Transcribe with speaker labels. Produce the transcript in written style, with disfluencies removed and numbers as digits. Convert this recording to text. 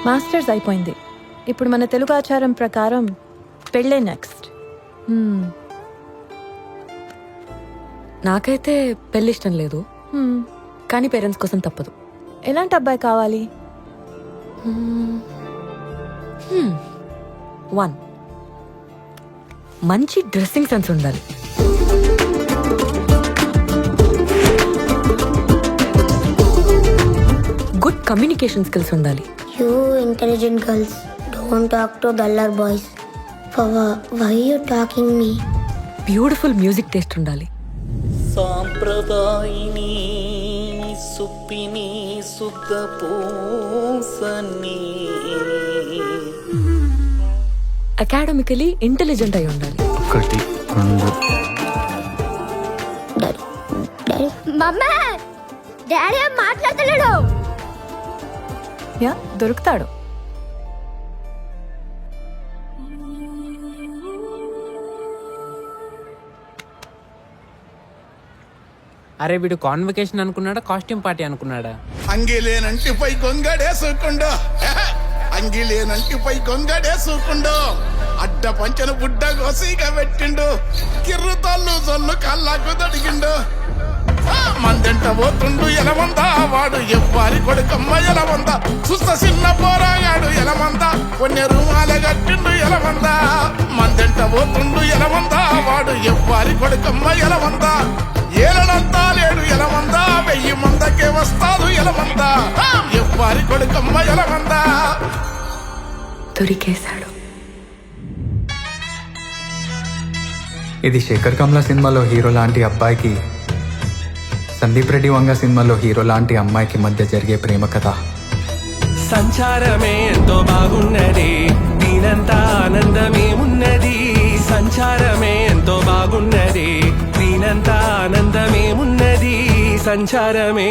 Speaker 1: Masters అయిపోయింది. ఇప్పుడు మన తెలుగు ఆచారం ప్రకారం పెళ్ళే నెక్స్ట్.
Speaker 2: నాకైతే పెళ్లి ఇష్టం లేదు, కానీ పేరెంట్స్ కోసం తప్పదు.
Speaker 1: ఎలాంటి అబ్బాయి కావాలి?
Speaker 2: 1, మంచి డ్రెస్సింగ్ సెన్స్ ఉండాలి. గుడ్ కమ్యూనికేషన్ స్కిల్స్ ఉండాలి.
Speaker 3: You intelligent girls, don't talk to duller boys. Why you talking me?
Speaker 2: Beautiful music taste ఉండాలి.
Speaker 4: సాంప్రదాయిని సుప్పిని సుఖ పూసని
Speaker 2: అకాడమికలీ ఇంటెలిజెంట్ అయి ఉండాలి.
Speaker 5: 1, 2
Speaker 3: మమ్మా, డాడీ ఏం మాట్లాడలేడు.
Speaker 1: యా, దొరుకుతాడు.
Speaker 6: అరే వీడు కాన్వకేషన్ అనుకున్నాడా, కాస్ట్యూమ్ పార్టీ అనుకున్నాడా?
Speaker 7: అంగిలేనంటిపై గొంగడేసుకుండు, అంగిలేనంటిపై గొంగడేసుకుండు, అడ్డ పంచన బుడ్డ గోసిగా పెట్టిండు, కిర్రు జొల్లు కళ్ళకు దొడిగిండు. మందెంట పోతుండు ఎలమందా, వాడు ఎవ్వారి కొడుకమ్మ ఎలమందా, చూస్త చిన్న పోరాగాడు ఎలమందా, కొన్ని రూమాల కట్టిండు ఎలమందా. మందెంట పోతుండు ఎలమందా, వాడు ఎవ్వారి కొడుకమ్మ ఎలమందా, ఏలనంతా లేడు ఎలమందా, 1000 మందకే వస్తాడు ఎలమందా, ఎవ్వారి కొడుకమ్మ ఎలమందా.
Speaker 2: దొరికేశాడు.
Speaker 5: ఇది శేఖర్ కమ్ల సినిమాలో హీరో లాంటి అబ్బాయికి, సందీప్ రెడ్డి వంగ సినిమాలో హీరో లాంటి అమ్మాయికి మధ్య జరిగే ప్రేమ కథ.
Speaker 8: సంచారమే ఎంతో బాగున్నది, దీనంతా ఆనందమేమున్నది. సంచారమే ఎంతో బాగున్నది, దీనంతా ఆనందమేమున్నది. సంచారమే